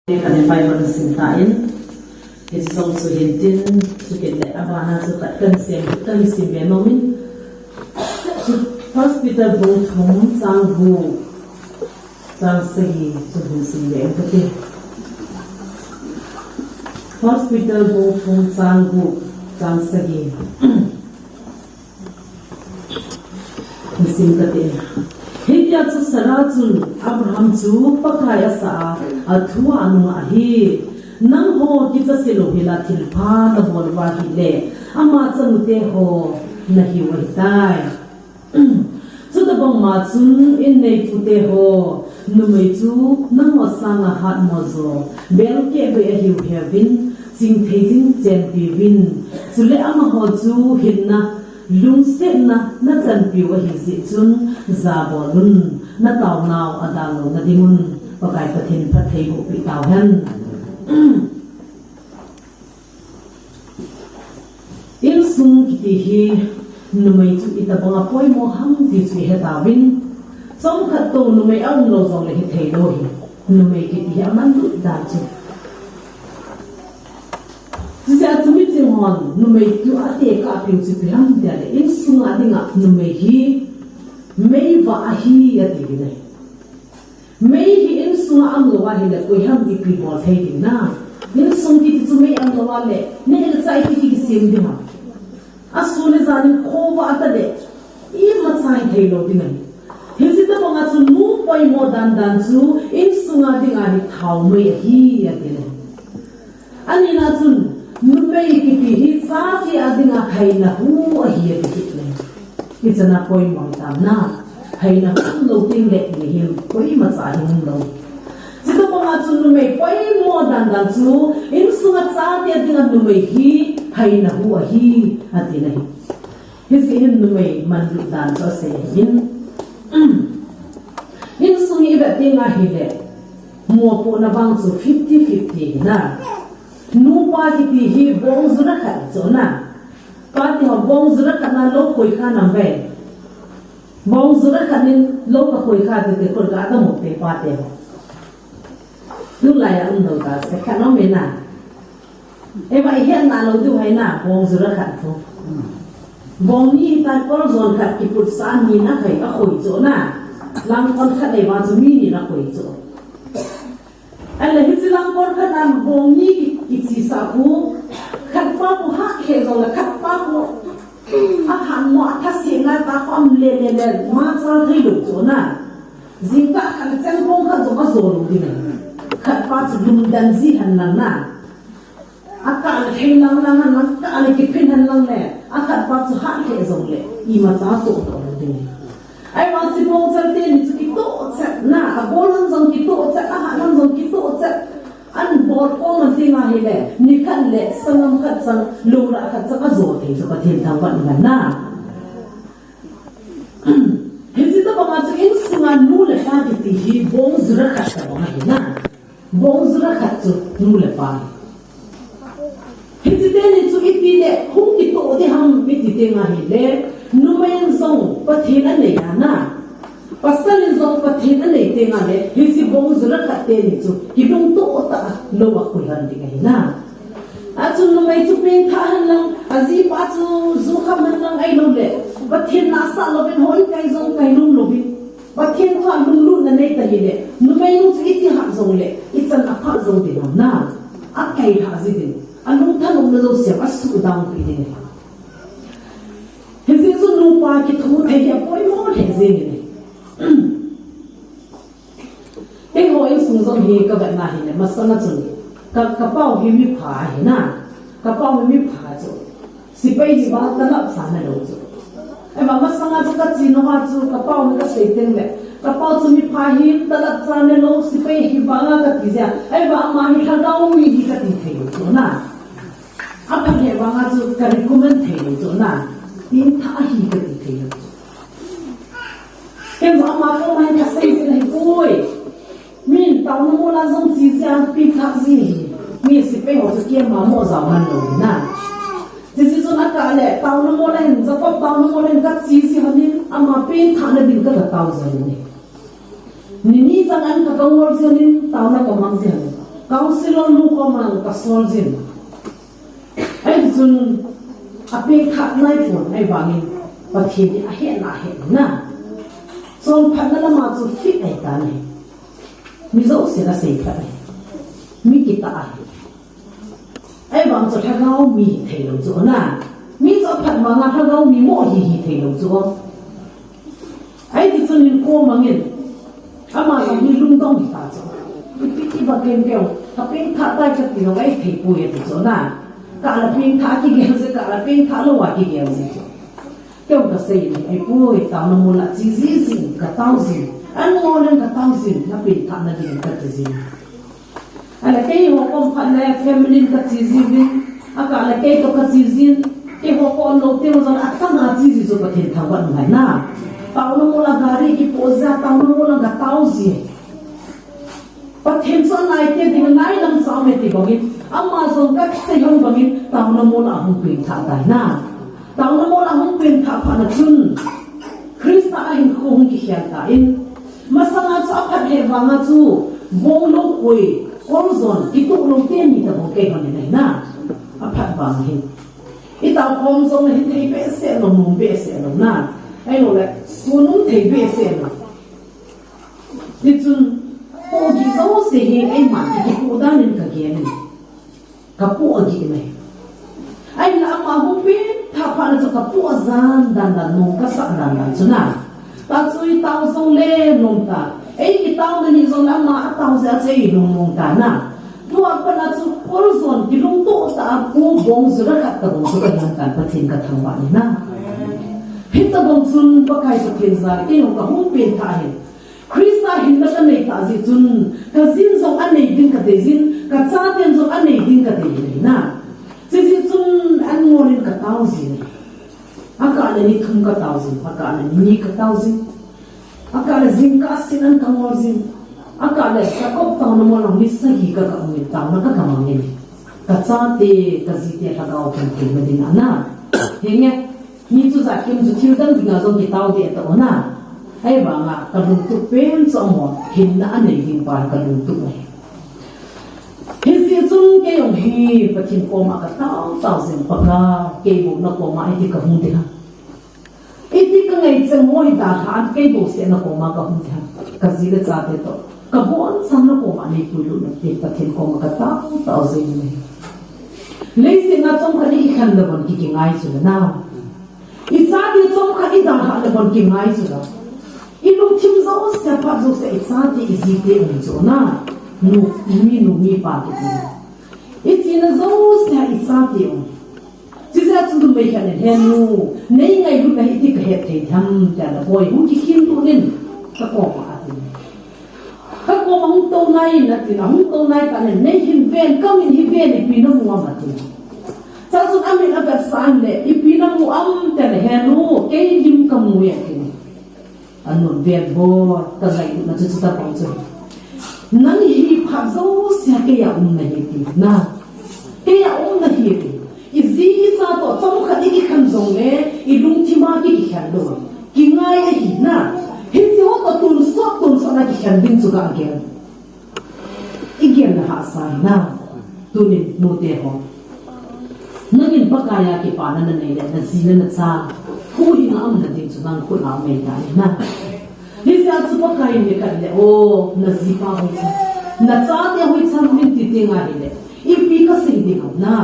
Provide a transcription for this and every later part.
Kanifai sintain it's also hintin to get the abana to cut kan sim nomin hospital both home sang hu sang sahi so sim empathy hospital both home sang hu sang sahi sim kate Hidya tu saratun Abraham tu pakaya sa atua anu ahi nang ho kita selo hila tilpa na bolwa hile ama chamute ho nahi waitai so da bang ma chun in nei pute ho numei chu nang osanga hat mozo bel ke be hi heaven sing thejing chen pi win chule ama ho chu hinna lung se na chan pi wa hi zi chun za bolun na taw naw adalo na dingun pakai pathin phat thei ko pi taw han in sung ki hi numei chu ita banga poi mo ham ti chu he tawin som khat to numei ang lo zong le hi thei lo hi numei ki hi aman lu da chu Jika tumi cingon numei tu ate ka piu si piang dia le in sunga dinga numei hi mei va hi ya ti ne mei hi in sunga am lo wa hi le ko ham di pi bol thei din na in sung ki tu mei am lo wa le ne le sai ki ki sim di ma asu le zani kho wa ta de I ma sai thei lo din ne hi si ta banga chu nu poi mo dan chu in sunga dinga ni thau mei hi ya ti ne ani na chun numei ki ti hi sa ki adinga haina hu a hi ti ne kichana poi mo tam na haina hu lo ting le ni hi poi ma sa hi lo sito pa nga chu numei poi mo dan chu in sunga sa ti adinga numei hi haina hu a hi ati ne hi si hin numei man lu dan cho se hin in sungi ba tinga hi le mo po na bang chu 50-50 na nupa ki hi bong zura khat chona pa ti ho bong zura khat na lo koi kha nam ve bong zura khat nin lo ka koi kha de ko ga da mo te pa te ho lu la ya un do ka se kha no me na e ba hian na lo du hai na bong zura khat tho bong ni ta ko zon khat ki put sa ni na khai ka khoi chona lang kon khat ai wa zu mi ni na khoi cho ala hi lang kon khat na bong ni Iti saku khat pa ko ha khe zo la khat pa ko a han mo tha si na ta khom le ma cha thei lu zo na jing ka khan chang bong kha zo ma zo lu di na khat pa chu dum dan ji han lang na a ka le thei lang lang na ka le ki phin han lang le a khat pa chu ha khe zo le I ma cha to to lu di ai ma si bong cha te ni chu ki to cha na a bol han zong ki to cha a han zong ki to cha an bor ko man tinga hi le ni khan le sangam khat sang lura khat cha ka zo the so ka thim thang wan man na hezi ta banga chu in sunga nu le pa ti hi bong zura khat ta banga hi na bong zura khat chu nu le pa hezi te ni chu ipi le hung ki to de ham mi ti tinga hi le nu men zong pa thina le ya na pasal zong pathin na nei tenga le hisi bong zura khat te ni chu hibong to ta lo wa ko han di kai na a chu no mai chu pen tha han lang azi pa chu zu kham han lang ai lo le pathin na sa lo ben hoi kai zong kai lum lo bi pathin tha lum lu na nei ta hi le no mai nu chu iti ha zong le itsan a pha zong de na a kai ha zi de a lu tha lo na zo se a su dang pi de hisi chu nu pa ki thu thai ya poi mo le zi ni Cái hồi sung sung hi các bạn này này mà sao nó chừng các bao hi mi phá hi na các bao mi phá cho si bây giờ ba ta lập sản này đâu cho em mà sao nó cho các chị nó hoa cho các bao mi các xây tên này các bao cho mi phá hi ta lập sản này đâu si bây hi ba nga các chị em mà hi thằng đâu mi hi các chị thấy cho na áp anh hè ba nga cho các recommend thấy cho na tin thà hi các chị thấy em mà có mai các xây tên này coi mình tao nó mua là giống gì ra pin khác gì mình sẽ phải học cho kia mà mua giàu hơn rồi na chỉ cho nó cả lệ tao nó mua lên cho có tao nó mua lên các gì hơn nên mà pin thằng nó đừng có là tao rồi này ni chẳng ăn các công việc gì nên tao nó có mang gì councilor lu ko mang kasol jin ai jun ape khat nai pon ai bangin pathin ni a he na son phan na ma chu fit ai ta ni mi zo se la se ta ni mi ki ta ai bang cho tha gao mi thei lo zo na mi zo phan ma nga tha gao mi mo hi thei lo zo ai ti chun ni ko mangin ama sa mi lung dong hi ta zo ti ba kem keo ta ping tha tai cha ti lo ai thei pu ye ti zo na ka la ping tha ki ge se ka la ping tha lo wa ki ge se keo ka sei ni ai pu e ta no mo la chi zi zi ka tao zi an mo len ka tao zi na ping tha na di ka ti zi ala ke ho kom phan le family ka chi zi bi aka la ke to ka chi zi ke ho ko no te mo zan aksa na chi zi zo ka the tha wa ngai na tao no mo la gari ki poza tao no mo la ka tao zi pathen so nai te ding nai lam sa me ti bogin amma zong ka se yong bogin tao no mo la hung pin tha dai na tao no mo la hung pin tha pha na chun krista a hin ko hung ki hian ta in masanga cha phat he wa nga chu bong lo koi kol zon ki tu lo te ni ta bong ke kon nei na a phat bang hin i tao kom zong hin thei be se lo mum be se lo na ai lo le sunum thei be se lo ti chun po gi zo se he ai ma ki ku da nin ka ge ni ka pu a gi mai ai la ma hu pe tha pha na cho ka pu zan dan dan no ka sa dan dan chuna ta chui tao zong le nong ta ai ki tao na ni zong la ma tao za chei nong nong ta na tua pa na chu kol zon ki lung to ta pu bong zura khat ta bong zu ka yan kan pathin ka thang wa ni na hit ta bong chun pa kai sa thin za ke no ka hu pe tha hin krista hin na ka nei ta ji chun ka zin zong an nei din ka de zin ka cha ten zong an nei din ka de ni na ji ji chun an ngolin ka tao zin aka na ni thum ka tao zin aka na ni ka tao zin aka na zin ka sin an ka ngol zin aka na sa kop tao na mo lang ni sa hi ka ka mi tao na ka ka mang ni ka cha te ka ji te ha ga o kan ke ma din na he nge ni chu za kim chu thil dan ding a zong ki tao de to na ai ba nga ka lung tu pen so mo hin na nei hin pa ka lung tu mai he si chung ke yong hi pathin ko ma ka tao zin pa ka ke bu na ko ma ai ti ka hung de ha iti ka ngai chang mo hi da han ke bu se na ko ma ka hung de ha ka ji le cha te to ka bon sam na ko ma nei pu lu na te pathin ko ma ka tao zin mai le se na chung ka ni khan da bon ki ngai su na i cha di chung ka i da ha da bon ki ngai su da ilung tim zo se pa zo se sa ti zi te un zo na nu mi pa ti i ti na zo se i sa ti un ti za chu du me khan he nu nei ngai lu na i ti ka he the tham ta da boy hu ki kim tu nin ka ko ma ti ka ko ma hu to nai na ti na hu to nai ta ne nei hin ven ka min hi ven ni pi no mu ma ti sa su amin a ka san le i pi na mu am ta ne he nu ke lim ka mu ya ki anun ven bo ta lai na chu ta pang chu nang hi pha zo sia ke ya na hi ti na ke ya na hi ti i zi sa to chong kha ti ki khan zong le i lung ti ma ki khan do ki ngai a hi na hi ti ho to tun so na ki khan din chu ga ge i ge na ha sa na tu ni no te ho nangin pakaya ki pa na nei le na zi na cha hu hi na am na din chu nang khu na me ta na hi sa chu pakai ni ka le o na zi pa ho cha na cha te ho cha min ti te nga le i pi ka sing di ho na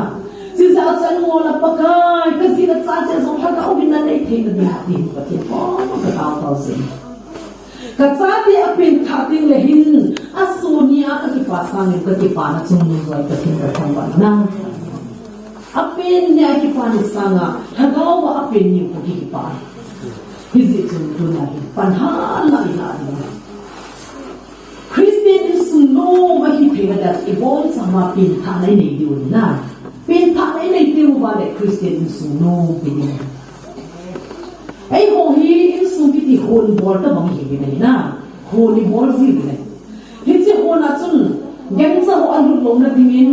si sa chan mo la pakai ka si na cha te zo ha ka o bin na nei the na di pa ti po ka ta sing ka cha te a pin tha ting le hin a su ni a ka ki pa sang ni ka ki pa na chung ni zoi ka tin ka thang ba na apen ni a ki pa ni sanga thagaw wa apen ni ko ki pa hizi chung tu na hi pan ha la ina ni Christian is no ma hi phega da i bon sama pin tha nei nei di na pin tha nei nei ti wa le Christian is no pin ai ho hi in su ki ti hon bol ta bang hi nei na ho ni bol zi ne hi chi ho na chun gen sa ho an lu lom na dingin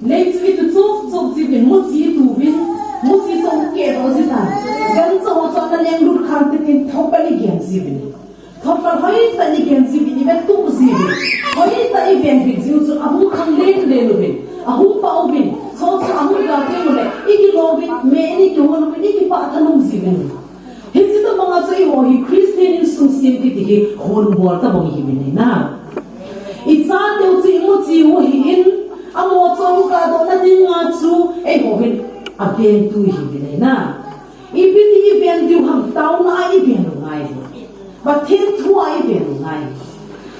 nei chi tu chu ji bin mu chi tu vin mu chi song ke ro ji ta gen sa ho chon na leng lu khang ti tin thop pa li gen ji bin thọ ta hoi ta ni ken si ni bet tu si hoi ta i ven bi jiu chu ahu khang len le lu bin ahu pa u bin so chu ahu ga te mu le iki lo bin me ni ki hon bin iki pa thanung si bin he chi ta manga chai ho hi christian in sung sim ti ti hon bor ta bong hi bin na i cha te chi mu chi ho hi in amo chong ka do na ding nga chu e ho hin a ven tu hi bin na i bi ti ven du ham tau na i ven ngai ba thiên thua ai ven ngai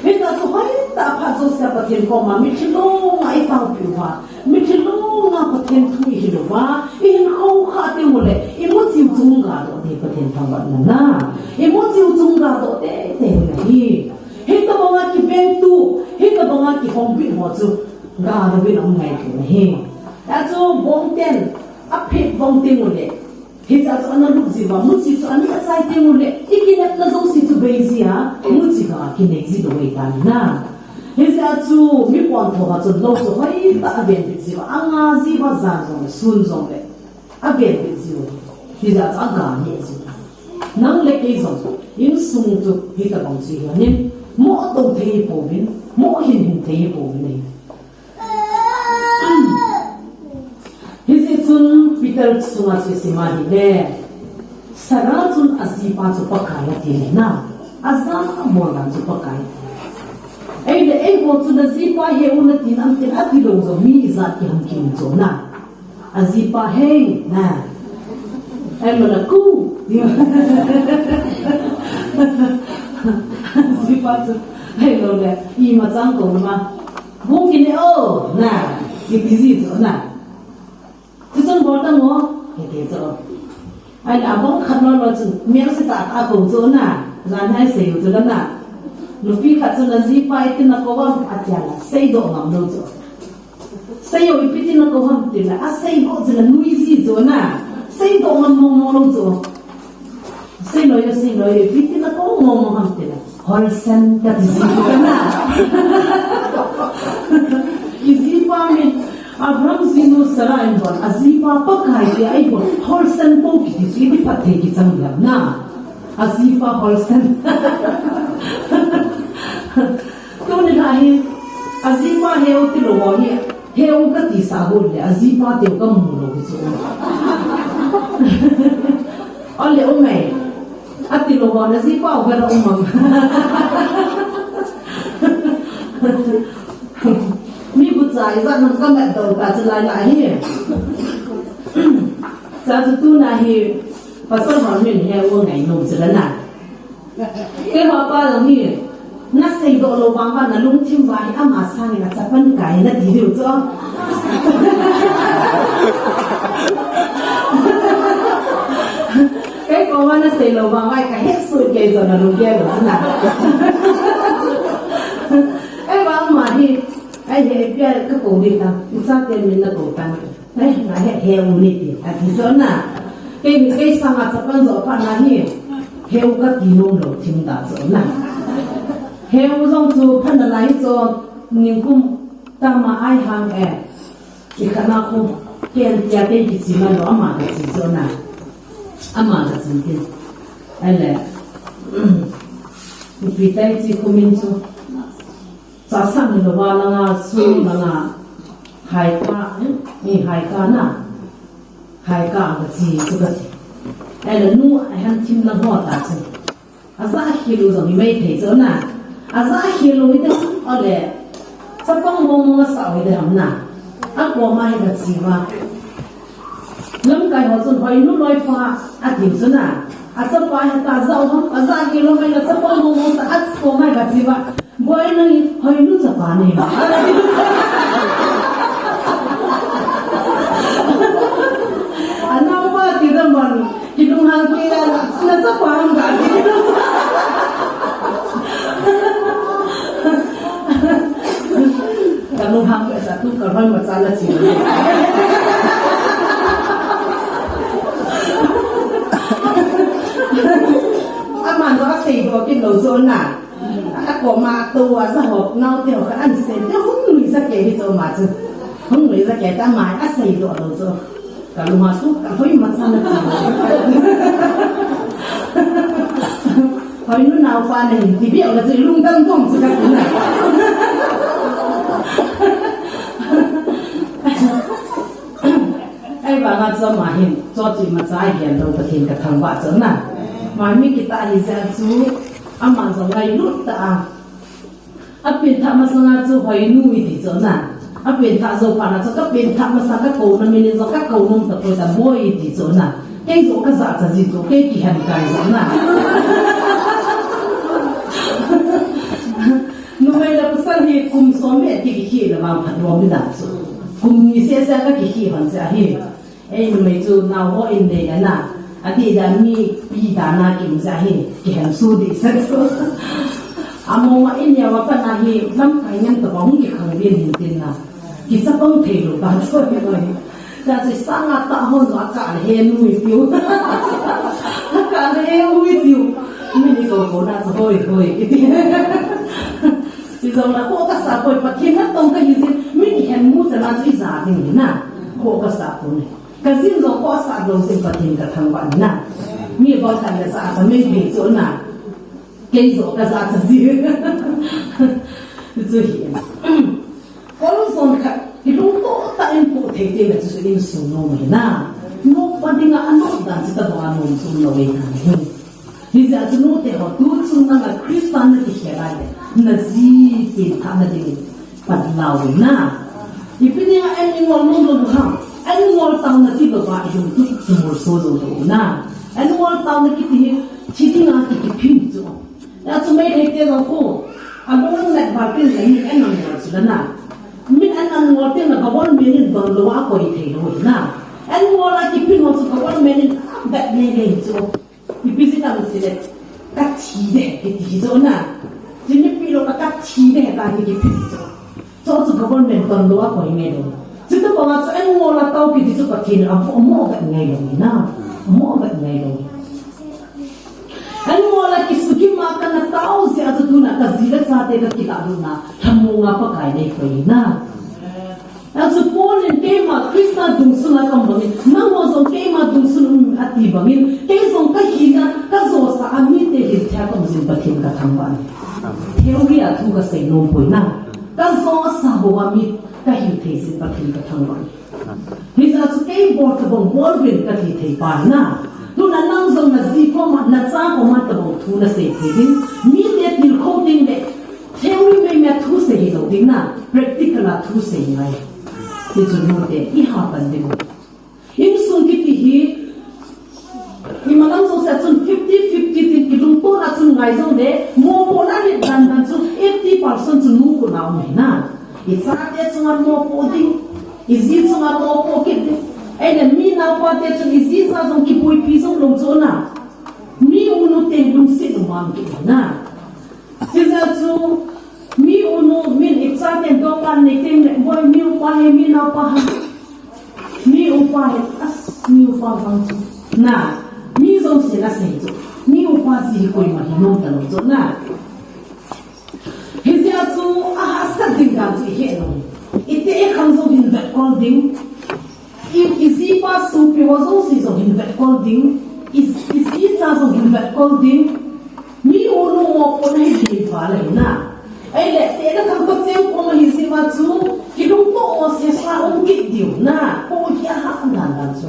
hiện tại tôi hỏi ta phát cho xe bát thiên công mà mình chỉ lo ngay tao biểu hóa mình chỉ lo ngay bát thiên thui hi lo wa in khâu khá tiêu một lệ in muốn chịu chung cả đó thì bát thiên thằng bạn na in muốn chịu chung cả đó để này hiện tại bọn anh chỉ ven tu hiện tại bọn anh chỉ không biết họ chú gà nó biết ông này thì này đã chú bông tiền áp hết bông tiền một lệ hiện tại cho anh lúc gì mà muốn chỉ cho anh sai tiền một lệ ít cái này nó giống như bây giờ muốn chỉ cả cái này gì đồ vậy ta na hiện tại chú mi quan thọ họ chú lâu chú hay ta bên cái gì mà anh gì mà giang rồi xuân rồi đấy à bên cái gì hiện tại cho anh gà nhẹ rồi năng lực cái gì những sung chú hiện tại bằng gì nên mỗi đầu thấy phổ biến mỗi hình thấy phổ biến này hiện tại chun Peter sunga chu simari le sara chun asipa chu pakaya ti na azam amoran chu pakai ei bo chu na zipa he un tin am tin api lo zo mi za ki ham kim zo na azipa he na em là cu azipa chu he lo le i ma chang ko ma bung ki ne o na ki ti zi zo na chứ chân bỏ ta ngó thì thế rồi ai đã bóng khát nó chừng miếng sẽ tạ ta cùng chỗ nà ran hai sấy chỗ đó nà lúc khi khát chân là gì phải tin là có vòng chả là xây độ ngầm đâu chỗ xây rồi biết tin là có vòng tin là xây độ chỉ là nuôi gì chỗ nà xây độ ngầm mong đâu chỗ xây nói biết tin là có mong ngầm tin là hol sen cái gì chỗ nà gì phải mình Abraham zinu sara inbon azipa pakai dia ibon holsten po kiti sibi pathe ki changla na azipa holsten to ni lahi azipa heu ti lo hi heu ka ti sa hol le azipa te ka mu lo ki so ole o mai ati lo wa azipa o ga o mam mi bu zai za nam ka mat do ta chalai la hi za tu na hi pasal hon min he wo ngai nom chala na ke ho pa lo hi na sei do lo wang ba na lung thim wa hi ama sang na chapan kai na di lu cho cái con nó sei lo wang vai ka hết sui ke zo na lung ke lo na ai ba ma hi ai hệ bia cái cổ đi ta sao tiền mình là cổ tăng đấy là hệ heo đi thì thì số nà cái sang mặt sắp ăn rồi bạn là gì heo cái gì luôn rồi chim đã số nà heo trong chỗ phân là lấy cho những cung ta mà ai hàng thì khả năng không tiền tiền cái gì mà nó mà cái gì số nà mà cái gì tiền ai là vì tay chỉ không minh số sa sang ni wa la nga su la nga hai ka ni hai ka na hai ka ga chi chu ga ai la nu ai han chim la ho ta chen a za hi lu zo mi mai thei zo na a za hi lu ite ole sa pang mo mo sa wi de ham na a ko mai ga chi wa lam kai ho zon hoi nu loi fa a ti zo na a sa pa ha ta za ho a za hi lu mai la sa pang mo mo sa a ko mai ga chi wa boy nang hoy nu sa pa ne ana pa ti da man ki dung hang ki da na sa pa hang ga ti da dung hang ka sa tu ka hoy ma sa la chi aman do ka sei do ki lo zo na có mà tu à sao học nấu theo cái ăn sen nó không người ra kể đi cho mà chứ không người ra kể ta mãi ăn xây đồ đâu cho cả lúc mà suốt cả hơi mặt sang là gì hỏi nó nào qua này thì biết là gì lung tâm không sự cái này ai bảo ngã cho mà hiện cho chị mà trái hiện đâu có hiện cái thằng vợ chớ nè mà mi kita hi ra chú ama zo ngai lut ta apin tha ma sanga chú hỏi nuôi thì chớ nè apin tha zo pa na cho các pin tha ma sa các cầu nó mi zo các cầu nông tập tôi ta môi thì chớ nè cái zo cái giả giả gì zo cái kỳ hành cái chớ nè nuôi là pesan hi kum somé thì hi là mang phật lo mi da chú kum ni se se cái hi hoàn sa hi ai nuôi chú nào ho in đây nè adi dami pi dana kim zahi ki ham su di satso amo ma in ya wa pa na hi lam kai nyam to bong ki khang bin hin tin na ki sa bong the lo ba so ni oi da se sanga ta ho zo ka he nu wi piu ka he wi piu mi ni ko ko na so hoi hoi ki ti ti zo na ko ka sa poi pa ki na tong ka yi mi ni han mu za na ti za ni na ko ka sa ko ni cái gì rồi có sạt lở sinh hoạt hình cả thằng bạn nè, mi bảo thằng là sạt sao mình bị chỗ nào, cái rồi cái sạt gì, rồi hiện, có lúc xong cái lúc đó ta em phụ thấy thế là chỉ em sung nông rồi nè, nông quan điểm anh nông đàn chỉ ta bảo anh nông sung nông vậy thôi, bây giờ chỉ nông thì họ tu sung năng là Christian thì hiện lại là gì thì thằng là gì, bắt đầu vậy nè, thì bây giờ anh nông nông được không? Anh ngồi tàu na chỉ bảo anh dùng chút một số rồi na anh ngồi tàu na chỉ tiếng cái phim chứ đã chúng mấy thầy tiếng cô anh muốn lại vào tiếng này anh ngồi rồi na mình anh ngồi tiếng là có bốn mình còn lâu quá coi thầy rồi na anh ngồi lại cái phim họ có bốn mình đặt lên lên chứ thì bây giờ làm gì đấy cắt chi đấy cái gì chứ na chỉ những phim là cắt chi đấy là cái phim chứ cho có bốn mình còn lâu quá coi nghe rồi chứ tôi bảo là anh ngồi là tao thì tôi có tiền ông mua cái ngày rồi na mua cái ngày rồi anh ngồi là cái suy mà cái là tao sẽ cho tôi là cái gì đó sao để cái là luôn na tham mua ngapa cái này phải na anh sẽ cố lên cái mà Krista đúng xuân là không bằng năng hoa giống cái mà đúng xuân ati bằng cái giống cái gì na cái giống sao anh biết để hiện theo công trình bát thiên cái thằng bạn theo cái à thu cái xây nông bồi na cái giống sao bộ anh biết cái hiểu thế sự bát thiên cái thằng bạn bây giờ chúng cái bộ tập bổng bổn viên cái gì thế bạn na lúc nào năng giống là gì có mặt là cha có mặt tập bổng thu là xây thế nhưng mi để điều không tin đấy theo như mình mà thu xây đầu tiên na practical là thu xây ngay thì chúng nó để ý học vấn đề một in sung cái gì nhưng mà năng giống sẽ chúng 50-50 thì cái chúng tôi là chúng ngay giống đấy mua bộ là hiện đang chúng 80% chúng mua của nào này na ít sao để chúng ăn mua bộ đi ít gì chúng ăn mua bộ cái đi ai là mi nào qua để chúng ít gì sao chúng cái bụi phi chúng lồng chỗ nào mi uno tiền lồng xịt lồng mang cái na bây giờ chúng mi uno min ít sao tiền đó quan này tiền lại boy mi qua hay mi nào qua mi qua hay mi qua vang na mi giống sẽ là gì chỗ mi qua gì coi mà hình nông tận chỗ na bây giờ chúng sát định làm gì hết rồi ít ấy không giống hình vẹt con đinh ít gì ba sốpi hoa giống gì giống hình vẹt con đinh ít gì ra giống hình vẹt con đinh mi uno một con hay gì phải là na ai lẽ thế là không có chuyện của mình gì mà chú cái lúc đó sẽ sao ông cái điều na cô kia hát làm cho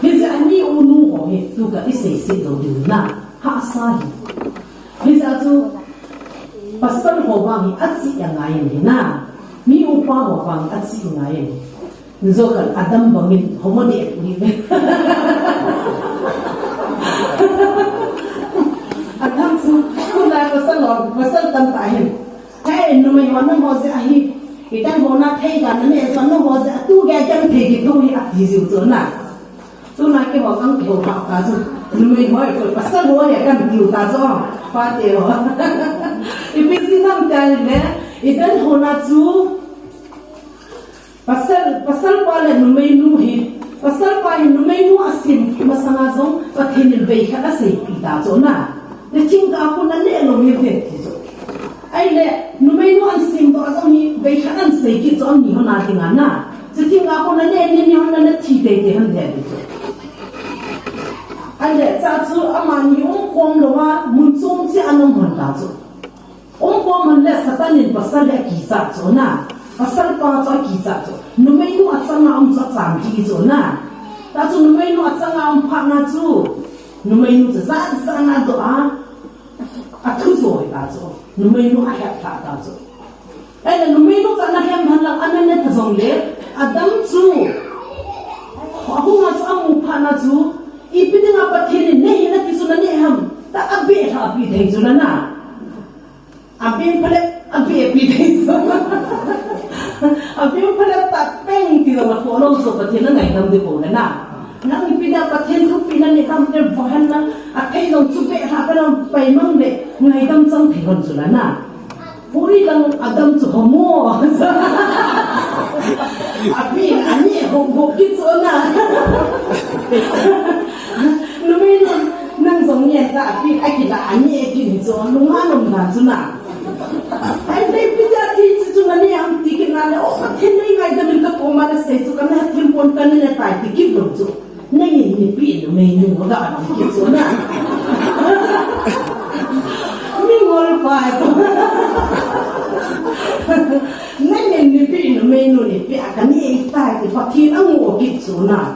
bây giờ anh đi uống họ hết tôi cả cái sự đầu điều na hát sai bây giờ chú bắt sân họ vàng thì ắt gì yang ngay này na mi upa họ vàng ắt gì ngay này rồi cả Adam và mình không có đẹp như vậy Adam chú tôi lại bắt sân tâm tại hình cái nó mình nói nó hoa sẽ hi cái đang hoa na thay cả nó này nó hoa sẽ tu cái chân thì cái tôi ạ thì dịu dỡ nè tôi nói cái hoa căng kiểu họ cả rồi nó mình hỏi rồi bắt sân hoa này căng kiểu ta cho phát tiền họ thì bây giờ năm cái này cái đang hoa na chú bắt sân qua là nó mình nuôi hết bắt sân qua nó mình nuôi asim mà sang azong và thiên nhiên về khá là sấy ta cho nè để chính cả con nó lẽ nó mình thế ai lẽ nó mấy nó ăn sim đó giống như vậy khá ăn sấy cái chỗ nhiều hơn tiếng Anh na, chỉ tiếng Anh con nó lẽ nhiều hơn nó chỉ để hơn thế đấy chứ, anh để cha chú mà nhiều con đồ mà muốn trông chỉ anh ông ta chú ông con mình là sát nên bắt sát là kỳ sát chú na bắt sát pa cho kỳ sát chú nếu mấy nu ăn sang ông cho giảm kỳ chú na ta chú nếu mấy nu ăn sang ông phát na chú nếu mấy nuจะra sang na đồ thu rồi ta chú nếu mấy nu ăn hẹp ta chú ai là nếu mấy nu cho na hẹp hơn là anh nên thật giống lệ Adam chú aku nggak tahu mana tu, ibu dengan apa tiada ni hendak kisunan ni ham, tak abe tak abe dah kisunan na, abe pada abe dah kisunan, abe pada tak peng tiada nak follow so patihan ngai ham di pun na, nang ibu dah patihan tu pinan ni ham ter bahan na, akai dong cuba apa dong paimang de ngai dam sang tihan kisunan na, puri lang Adam tu homo. Abi ani hok gitu na. Lumai nang zongnya tak abi kita ani gitu lumah lumah tu na. Ada pijat itu tu mana yang tiket nala oh kenai ngai dah mereka poma dah saya tu kan hakim pun kan ni tak tiket dong tu. Nai ni pi lumai ni muda tiket tu na. Mingol pa tu. Nên ni pi no menu ni pi akan ni tai ti patin ang o kit so na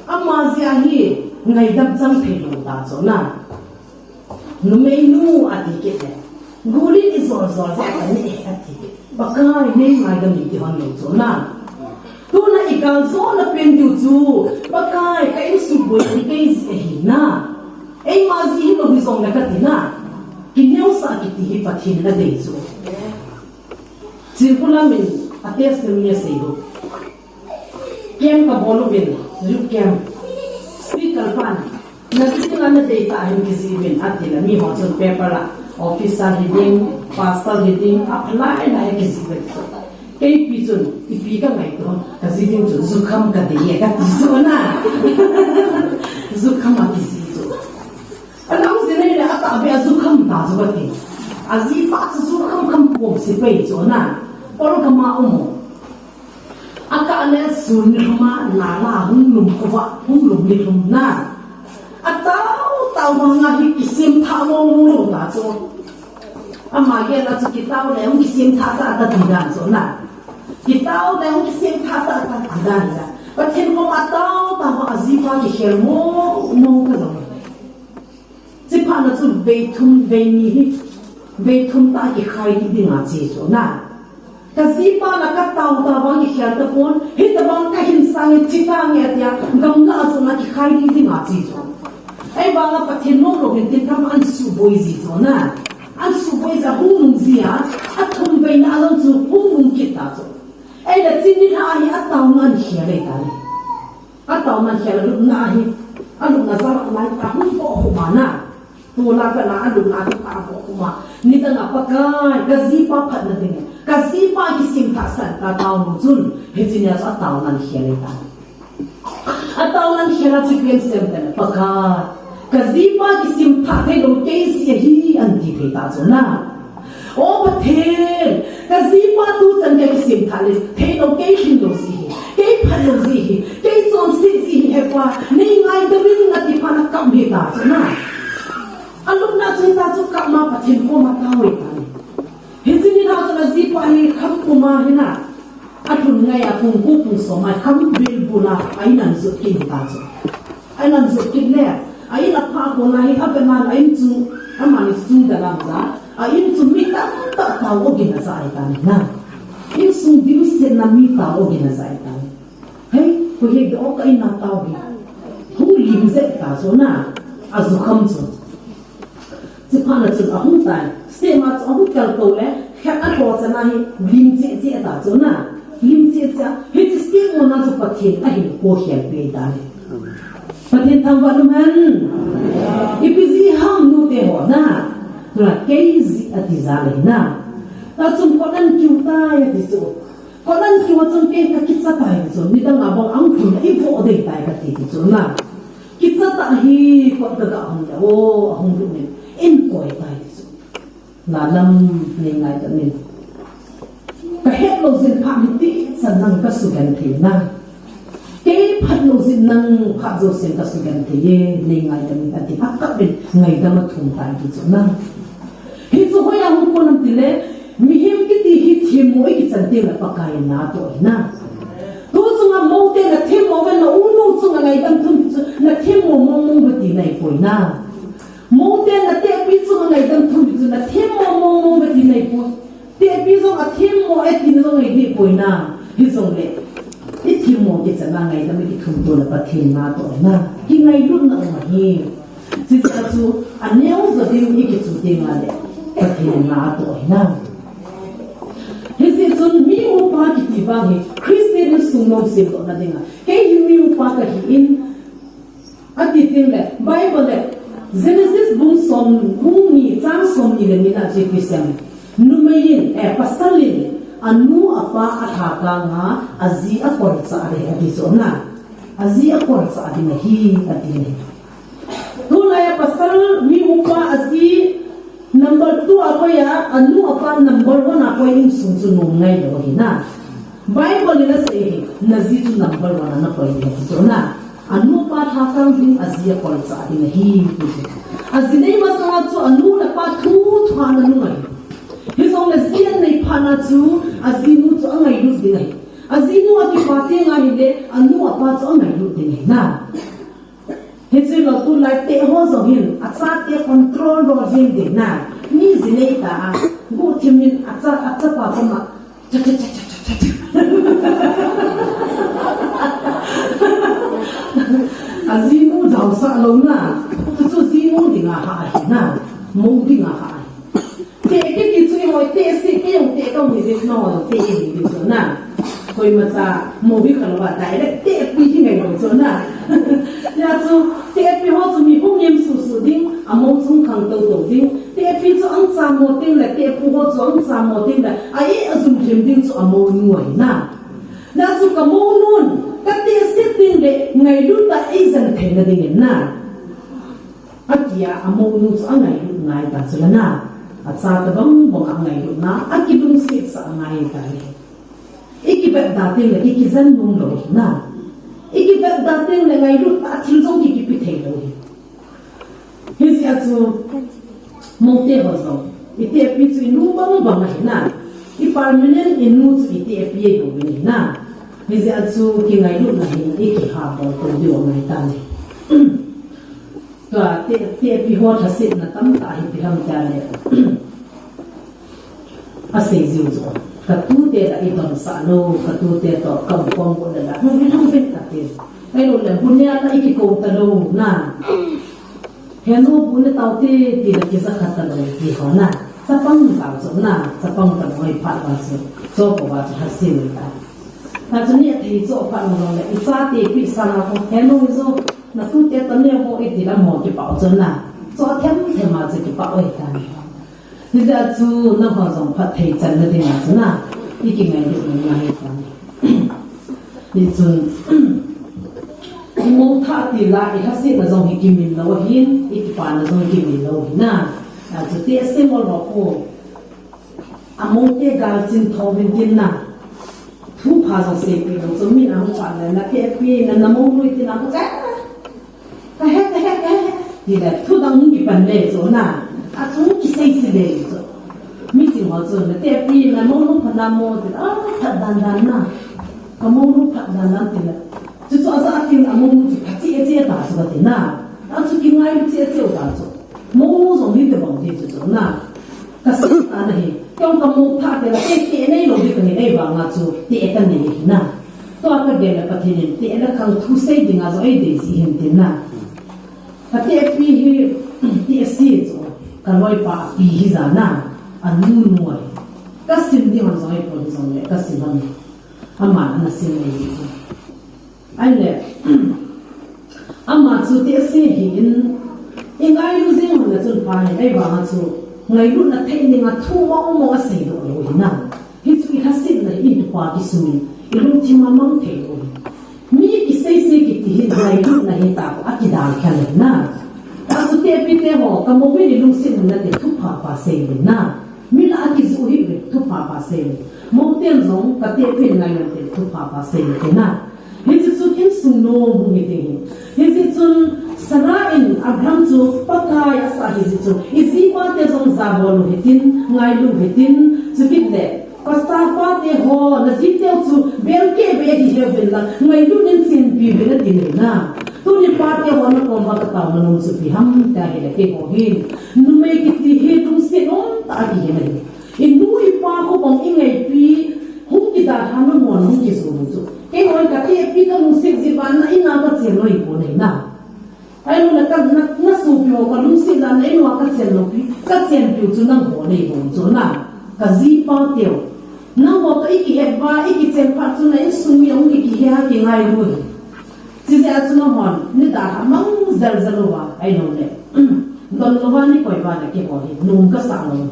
ama zia hi ngai dam chang phe lo ta so na no menu ati ke de guli ni zor zor za kan ni ati ke bakai nei ngai dam ni ti hon lo so na tu na ikal zo na pen du chu bakai kai su boi ni kai zi hi na ei ma zi lo hi zong na ka ti na kineu sa ki ti hi patin na de so Circulamin atas dunia seibu. Kem kabolo bin, juk kem. Speaker pan. Nasi dengan data yang kisibin atila mi hotel paper la. Officer reading, pastor reading, apply na kisibin. Kay pizun, ipiga ngai to. Kasibin tu zukam kadeye katiso na. Zukam akisiso. Alam sini dah tak biar zukam tak zubati. Azi pak zukam kampung sipai tu na. Orang kemau, akak ni sunrma nala hunglum kuat hunglum lirum na, atau tahu mengahi kisim tawong tak so, amagi lah kita boleh kisim tata ada tidak so na, kita boleh kisim tata ada tidak, macam kau tahu azifa dihelmo mau ke dong, siapa nak tu betum tak ikhai di ngaji so na. Kasipa nak tahu tabang ikhya tapon, hitabang kahin sangit citang ya dia, gamla so nak ikhai di ngaji so. Ay banga patin mo lo hintin kam an suboy zito na, an suboy za humung zia, at humbay na alam so humung kita so. Ay la sinin ahi at tahu man ikhya lay tali, at tahu man ikhya lalo na ahi, alung nazarak na kahun po humana. Tula ka na alung na po huma, nita nga pakai, kasipa pat na din. Kasi pa kisim tasan kataw mo zun hitinya sa ataw nan hiyalita ataw nan hiyala chikwem semten paka kasi pa kisim tatay lo case hi anti peta zona o patel kasi pa tu san ka kisim tale te lo case lo si ke phalo si ke som si hekwa ni ngai da ring ati pana kam beta zona alum na chenta chu kama patel ko matawi Hizini na tu nazipa ni kampuma hina, atun ngaya kung kupung somai kam bilbula ainan zukin tazo, ainan zukin le, aina pa ko na hi abeman ain tu amani tu dalam za, ain tu mita tak tahu gina sa aitan na, in sung biusen na mita o gina sa aitan, hey, ko he do ka ina tahu bi, hu lim zek tazo na, azukam tu. Siapa nak cakap ahun tay, setiap ahun kalau le, kat aku sana ni lim cek tak zona, lim cek, itu setiap orang tu patin, ahin kohir beda ni. Patin tambah luman, ipizi ham nu teho na, tulah keizi atizale na, tak kodan kita ya diso, kodan kita kei kakit sa tayo diso, ni tang abang angkun ipo odeh tayo kakit diso na, kita tak hi kot tegak ahun dah, oh ahun tu ni. In koi tai su na nam ni ngai ta min ka het lo zin pha ni ti san nang ka su gan thi na cái phát lộ gì năng phát dấu sen các sự kiện thế nên ngày đó mình đã thì bắt các bên ngày đó mà thùng tài cái chỗ năng hết rồi hay không có nằm tiền lệ mình hiểu cái gì hết thêm mỗi cái chân tiền là bắt cái nào tuổi na tôi chung là mâu tiền là thêm mâu bên là uống nốt chung là ngày đó thùng là thêm mâu về tiền này tuổi na mâu tiền là tiền ví chung là ngày đó thùng là thêm mâu về tiền này tuổi tiền ví dụ là thêm mâu về tiền đó ngày đi tuổi na hết rồi lệ ít thêm mâu cái chân là ngày đó mình thùng tôi là bắt thêm nào tuổi na khi ngày lúc nào mà hi chỉ là chú anh nhớ giờ đi những cái chủ tiền là đấy bắt thêm nào tuổi na hết rồi chúng mi u pa cái gì vậy Christian sung nông sinh đó là gì à cái mi u pa cái in à cái tiếng là Bible là Genesis bung ni trang som ni là mình là chỉ Christian numayin pasalin anu apa athaka nga azi akor sa are adizona azi akor sa adinahi adine tulaya pasal mi upa azi number 2 apa ya anu apa number 1 apa yung sungsunong ngay lo hina Bible nila sa nazi tu number 1 na ko yung adizona anu pa athaka ding azi akor sa adinahi azinay masanga tu anu na pa thu thana nu ngai hisong na siyan na ipana tu azinu tu ang ngayon din ay azinu at ipati nga hindi anu apa tu ang ngayon din ay na hitsi lo tu lai te ho zo hin at sa te control ro zin din na ni zinay ta go timin at sa pa pa ma cha cha cha cha cha azinu daw sa lo na tu zinu din nga ha na mo din nga ha thế cái gì chơi hỏi thế gì cái ông thế công gì thế nó thế gì thì chỗ nào thôi mà sa mua biết cả là bạn đại đấy thế bây giờ ngày rồi chỗ nào nhà chú thế bây họ chú mình không nghiêm sụ đinh mua chung khang đầu đinh thế bây giờ anh sa mua đinh là thế bây họ chú anh sa mua đinh là ai dùng thêm đinh chú mua nuôi na nhà chú cả mua luôn các thế xếp đinh để ngày lúc ta ấy dần thành là đinh na anh kia mua nuôi chú anh ngày lúc ngày ta chú là na at sa tabang bong ang ngayon na at kibong sit sa ngayon tayo. Ikibet dating na ikizan mong lohi na. Ikibet dating na ngayon at hilzong kikipitay lohi. Hisi at so mong te hozong. Iti epi so inubang bangahin na. Iparminen inu so iti epi ay gawin na. Hisi at so kingayon na ikihabang kung diwa ngay tayo. Ka te pi ho thasit na tam ta hi biham ta le ase ziu zo ka tu te da i don sa no ka tu te to kam pom ko da no ni hom pet ta te ai lo le bunya ta i ki ko ta lo na he no bunya ta te ti da ki sa kha ta lo ti ho na sa pang ta zo na sa pang ta moi pha ba zo ko ba ha si ni ta ta zo ni te zo pha no le i sa te pi sa na ko he no zo na tu te ta ne ho e ti la mo ki pao zo na zo them them ma ze ki pao e ta ni za chu na ho zong phat thei chan na de na chu na i ki ngai de na he ta ni chun mo tha ti la i ha se na zong hi ki min lo hin i ki pa na zong ki min lo na a chu te se mo lo ko a mo te ga chin tho vin tin na thu pha zo se pi lo zo mi na ho pa na pe pi na mo lui ti na ko cha thì là thu đăng cái vấn đề chỗ nào à chúng cái xây dựng đề chỗ mình chỉ hỏi chỗ là đẹp đi là mong lúc phần nam mô thì thật đàn đàn na có mong lúc thật đàn đàn thì là chứ cho ra khi là mong lúc chỉ phát triển chia đả số thì na à chứ cái ngay chia chia đả số mong lúc giống như cái vấn đề chỗ na cái sự ta này trong cái mong thật thì là cái này rồi cái này vào ngã chỗ thì cái này na tôi cái đề là cái này thì là không thu xây dựng ngã chỗ ấy để gì hiện tiền na Kate pi hi ti si zo kaloi pa pi hi za na anu nuai ka sim di hon zoi po zong le ka sim han ama na sim le ai le ama chu te si hi in ai lu zing hon la chun pa ni ai ba ha chu ngai lu na thei ni nga thu mo a si do lo na hi chu ha sim na i tu pa ki su i lu ti ma mang thei lo mi ki sei ki ti hi ngai lu na hi ta a ki dal khan na ta su te pi te ho ka mo bi ni lu sin na te thu pa pa sei na mi la ki zu hi be thu pa pa sei mo ten zong ka te pi ngai na te thu pa pa sei ke na hi chu chu in sung no mu hi te hi zi chun sara in Abraham chu pakai asa hi zi chu izi pa te zong za bol hi tin ngai lu hi tin chu kit le pasta pa te ho na zi te chu bel ke be hi he vel la ngai lu nin sin pi be na tin na tu ni pa te ho na ko ma ka ta na nu chu pi ham ta hi le ke ko hi nu me ki ti hi tum se nom ta ki he ne in nu i pa ko bong i ngai pi hung ki da ha no mo hung ki su nu chu ke hoi ka te pi ka mu sik ji ban na ina ka chen noi ko nei na ai nu na ka na su pyo ka lu si da nei no ka chen no pi ka chen pyo chu nang ho nei bo chu na ka zi pa teo na mo ka iki he ba iki chen pa chu nei su mi ong ki ha ki ngai lu ji ja chu no hon ni da ha mang zal zal wa ai no le don lo wa ni koi ba na ke ko hi nu ka sa no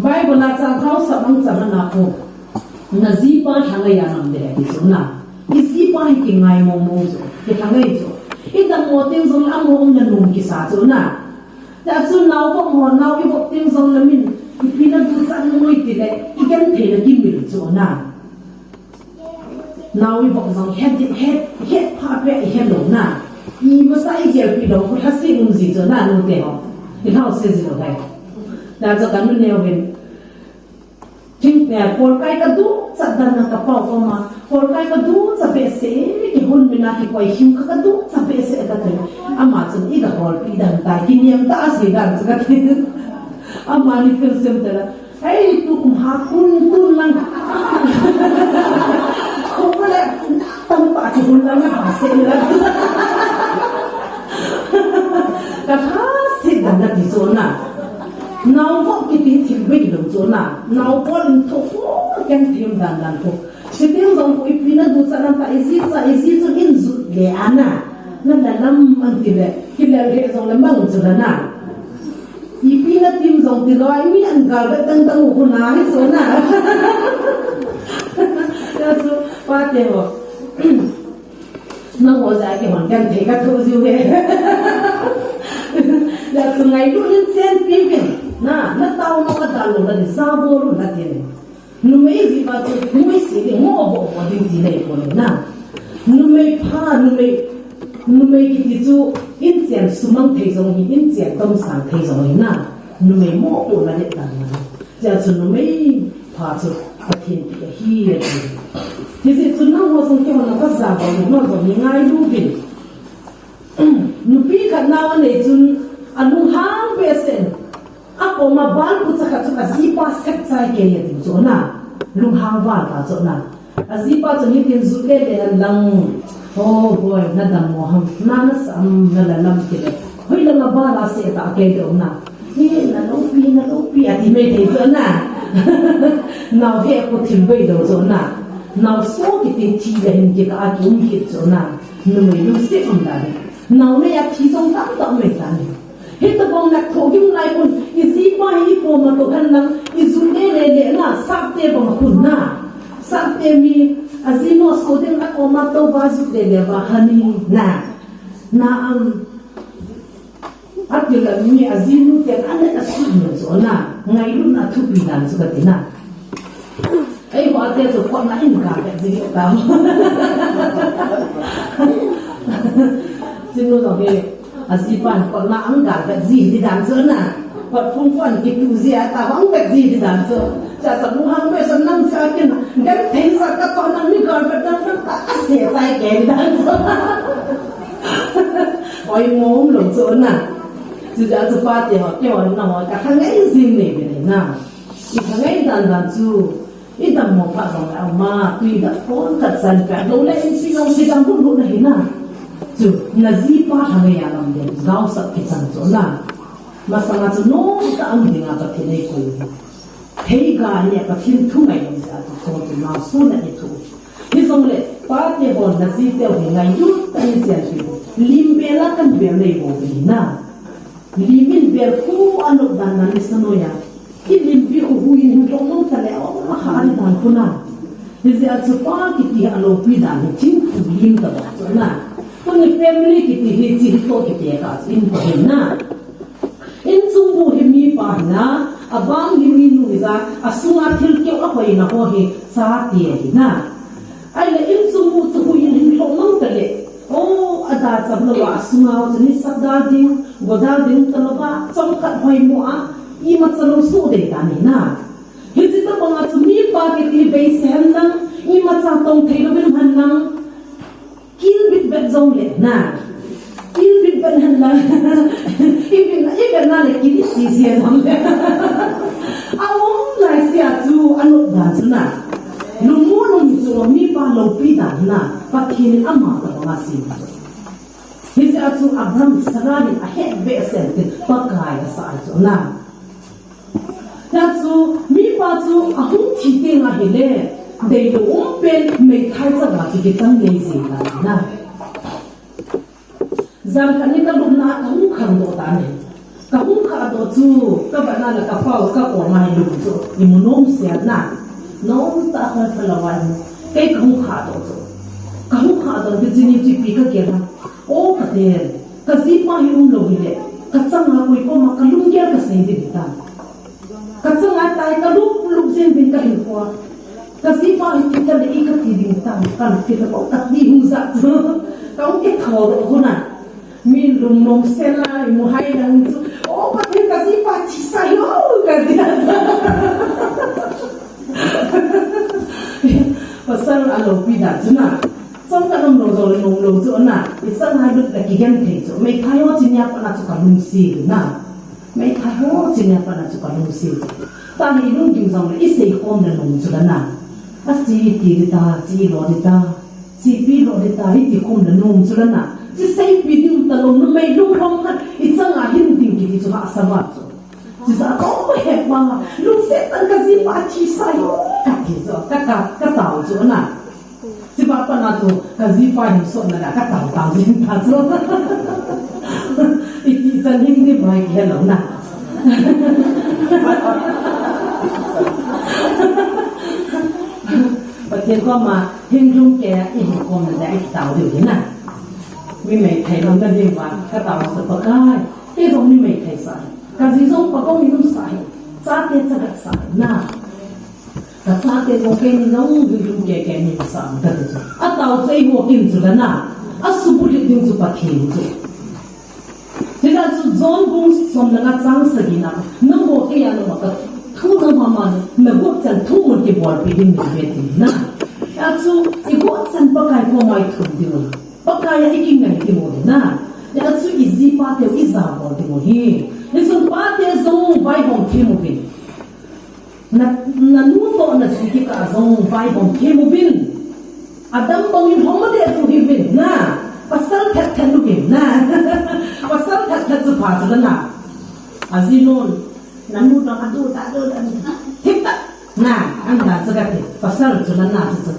Bible na cha khau sa mang cha na ko na zi pa thang ya nam de ki chu na ki zi pa ki ngai mo mo chu ki thang ei chu i da mo ting zong la mo ong na nu ki sa chu na ta chu nau ko mo nau ki bok ting zong la min ki pina du chan moi ti le i gen the na ki mil chu na nau i bok zong het pa pe i he lo na i ma sa i gel pi lo ko ha si um zi chu na nu te ho ki hau se zi lo dai da cho kan nu ne o chính là cột cái cái đủ chặt đàn là cái bao phong mà cột cái đủ chặt bể sẻ cái hôn mình là cái quay hiu cái đủ chặt bể sẻ cái thế ama chun ít cái cột đi đàn tai kinh nghiệm ta gì đàn cái thế ama đi phơi xem thế là hey tu cũng hạ kun lăng không có lẽ tâm bạc chỉ hôn lăng là sẻ là cái thá sẻ đàn là gì rồi nè nấu vóc cái tiếng thiên vị đồng chỗ nào nấu con thục cái thêm đàn thục chỉ tiếng dòng của ít nó đủ sao làm tại gì cho in rụt lẻ ăn à nó là năm ăn tiền lệ khi lẻ lẻ dòng là măng chỗ đó nào ít nó tìm dòng từ đó mi ăn gà với tăng tăng của nó hết số nào cái số ba tiền rồi nó ngồi dài cái hoàn cảnh thấy các thứ gì vậy là từ ngày lúc lên sen phim viện na tao nó có đàn luôn là để sao vô luôn là tiền nó mấy gì mà tôi mấy gì để mua bộ của những gì này của nó na nó mấy cái gì chú in tiền số mang thấy giống như in tiền đông sản thấy giống như na nó mấy mua bộ là để đàn mà giờ chú nó mấy phá chú cái tiền cái hi là thì thì chú nó mua xong cái nó có giá bao nhiêu nó giống như ngay luôn vậy nó biết khả năng này chú anh hang bê sen ako mabal po sa katso azipa sektsai kaya din so na lung hangwal ka so na azipa to ni tin zuke le lang oh boy na dam mo ham na sam na lam kile hoi la mabala se ta ke do na ni na lo pi ati me de so na now he ko tin be do so na now so ki tin chi le hin ki ka ki um ki so na no me lu se on da now ne ya chi song tam ta me ta ni hết tập bóng nát thổ dung lại còn gì mà hi cô mà tổ thân lắm dùng để na sắp tê bằng khuôn na sắp tê mi gì nó số tiền là cô mà tổ vào giúp để vào hani na ắt điều là mi gì nó tiền anh ấy suy nghĩ rồi na ngay lúc na thu bị làm rồi cái na ấy họ tê rồi con lại cả cái gì tao xin lỗi rồi azipan kon na ang ga gì di dan so na pat phung phon ki tu zia ta wang ka gì di dan so cha sa mu hang be san nam sa ken gan thei sa ka to na ni ga ka dan ta se sai ke di dan so oi mom lo so na ju ja zu pa te ho ke ho na ho ka khang ai zin ne be na i khang ai dan chu i dam mo pa dong au ma tui da phon ka san ka lo le si long si dam bu na hi na chú là gì pa thằng này làm đến gạo sạch cái chân chỗ nào mà sao mà chú nó ta ăn thì ngã cái này coi thấy gà này cái thiên thu này làm sao chú không chú nào số này thu thì xong rồi pa thì bọn là gì theo thì ngày chút ta như thế nào lim bê là cái bê này bộ gì na limin bê khu anh được đàn anh đi sao ya cái lim bê khu hui hình trong nó ta lại ông hà đi đàn khu na thì giờ chú pa cái gì anh lột bê đàn chính khu lim ta bảo chỗ nào con family kita hiji to kita ka in bahina in sumbu himi pahna abang himi nuiza asunga thil ke a hoina ho he sa ti na ai le in sumbu chu hu in him thong mang tale ta chấm lo wa sungao chani sakdal ding godal ding taloba chong khat hoi mo a I ma chalo su de ta ni na hi chi ta banga chu mi pa ke ti be sen nang I ma cha tong thei lo bin han nang kin bit bet zong le na kin bit ben han la ibin na le ki si si zong le awong lai sia chu anu da chu na lu mo lu ni chu mi pa lo pi da na pa kin ama ta banga si hi sia chu abram sarani a he be sen te pa kai sa chu na That's mi pa chu a hung thi te nga hele dei do pen me khai cha ga ki chang nei ji la na zan kan ni ka lu na ka hung khang do ta ne ka hung kha do chu ka ba na la ka pau ka ko mai lu chu I mu nom sia na nom ta kha phalawan ke ka hung kha do chu ka hung kha do ki ji ni chi pi ka ke na o ka de ka si pa hi um lo hi le ka chang ha koi ko ma ka lung ya ka sei de ta Katsang at tayo kalupulog sin din kayo po. Kasi pa kita na ikat din tayo. Kan kita po katdi huzat. Kau kitoro ko na. Min lumnom sela imuhay lang ito. Oh, pati kasi pa chisayo. Ganyan. Pasal alo pida na. Song ka nung lolo na. Isang halot na kigante. May tayo sinya pa na suka lungsi na. May tayo sinya pa na suka lungsi. Tahi nung yung zong na isay kom na nung sila na. As si tirita, si lorita, si pilorita, iti kom na nung sila na. Si say pidyung talong na may lumrong ka, itsa nga hindi kiti suha asama. Si sa ako mahep mga, lungsetan kasi pachi sayo. Kakiso, kakataw so na. Si papa na to, kasi pa yung so na kakataw sin kaso. Ititsan hindi ba hello na. Bagaimana kau mah hindu kaya ini kau menjadi tahu dia na. Mimai kai long dan dia wan kata orang sepakai. Dia orang mimai kai sai. Kasi orang pakau minum sai. Saat dia sangat sai na. Saat dia mungkin orang hindu kaya ni besar kata tu. Atau saya mungkin sudah na. Asubulit dia tu pakai tu. Jadi tu zon bung som dengan sang segina. Nombor kaya nombor kat. Thu na mama na gok chan thu mon ke bol pi ding be ti na atsu I gok chan pa kai ko mai thu di mo pa kai iking ngai ti mo na atsu izi pa te iza bo ti mo hi ni so pa te zong vai bong ke mo bin na nu to na si ki ka zong vai bong ke mo bin adam bong in hom de tu hi bin na pasal that that lu bin na pasal that that zu pa zu na azinon namun orang adu tak ada kita nah anda sekarang pasal jalan nak tu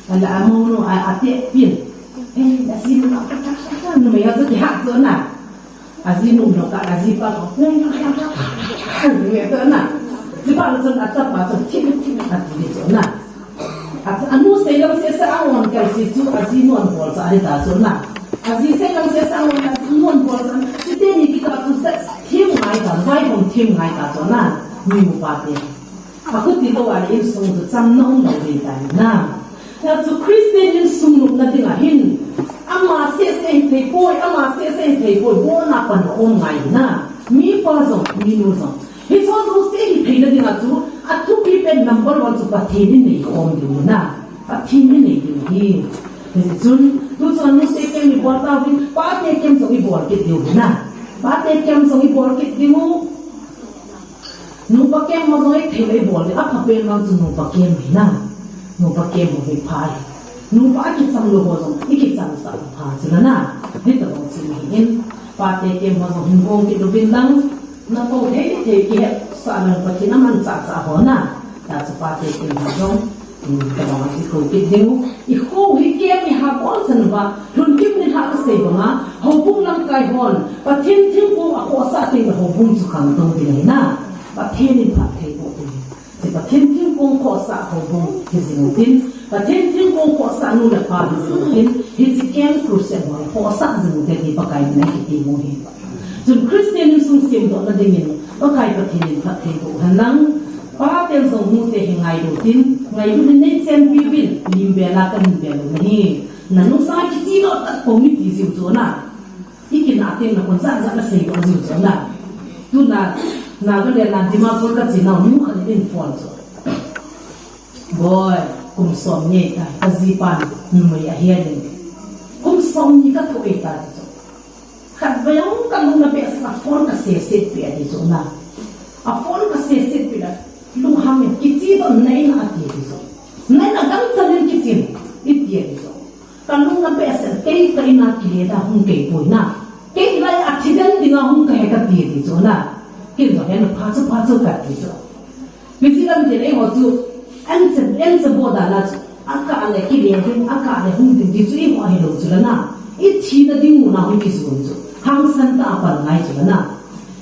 ada amun ati pin asin nak apa nama yang tu hak tu na asin nak kat azipa ni tu na zipa tu atap tu tim ati tu na anu saya saya awon kalau situ asin non bol sehari dah tu na asin saya awon asin non bol sehari ni kita tu tim ngai ta vai bong tim ngai ta zo na mi mu pa te aku ti lo wa in sung zu cham nong no de ta na ya zu Christian in sung nu na ding a hin ama se te poi ama se te poi bo na pan on ngai na mi pa zo mi nu zo hi so zo se hi pe na ding a zu a tu pi pen number 1 zu pa te ni nei om di na pa ti ni nei di hi zun tu zo nu se ke mi bo ta vi pa te kem zo i bo ke di na Bate kem songi bol kit dimu, nupa kem mo songi thele bol de, apa pen mang tu nupa kem na, nupa kem mo be pai, nupa akit sang lo mo song, ikit sang sa pa sila na, dito mo sila hin, bate kem mo songi bol kit do bindang, na ko he ki sa na pa kinaman sa ho na, ta sa bate kem mo song. Kalau masih kau kideng, ikut hikiam ni habol senba, runtim ni hak sebanga, hubung lang kai hon, patin tim pun aku asal ting hubung sukang dong di na, patin ni pakai hubung, si patin tim pun kosa hubung hizingutin, patin tim pun kosa nu lepas hizingutin, hizikian krusen hon kosa hizingutin di pakai na kita muhi. Jum Kristen ni sungsim dok na dingin, pakai patin ni pakai hubung lang. Pa tel zong mu te ngai do tin ngai du ne chen pi bin lim be la kan be lo ni na nung sai ki ti lo ta ko mi ti ziu zo na iki na te na kon za za na sei ko ziu zo na tu na ga le na di ma ko ka chi na nu khan in phone zo boy kum som ni ta azipan nu mai a hian ni kum som ni ka to e ta zo khat ba yong ka nu na be sa phone ka se pe di zo na a phone ka se pe la lu ham ni ki ti do nei na ti di zo nei na gam cha len ki ti i ti di zo ka lu na be sa ke kai na ki le da hung ke poi na ke lai accident dinga hung ka he ka ti di zo na ke zo he na pha chu ka ti zo mi ti lam de le ho chu anh sẽ bỏ đá là anh cả này cái liền thì anh cả này không định đi chơi hoa hello chứ là na ít khi là đi ngủ nào không đi xuống chứ hàng sân ta bằng ngay chứ là na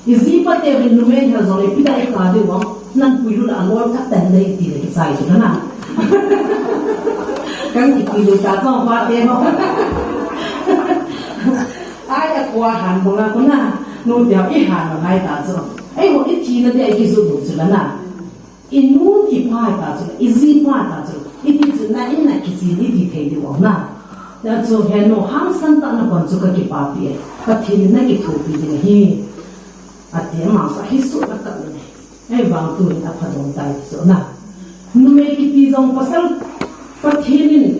cái gì bắt đầu mình nuôi theo rồi bây giờ cái gì vậy năng quy luật là ngồi cắt tên đây thì cái sai chứ là na cái gì quy luật ta cho bắt đầu ai là qua hàng của là con na nuôi theo ít hàng là ngay ta chứ ấy một ít khi là để cái gì chứ là na inu ti pai ta chu izi pa ta chu iti chu na in na ki chi ni di thei di wa na da chu he no ham san ta na kon chu ka ki pa pi ka thin na ki thu pi di hi a te ma sa hi su na ka ni ai bang tu na pha dong tai chu na nu me ki ti jong pasal pa thin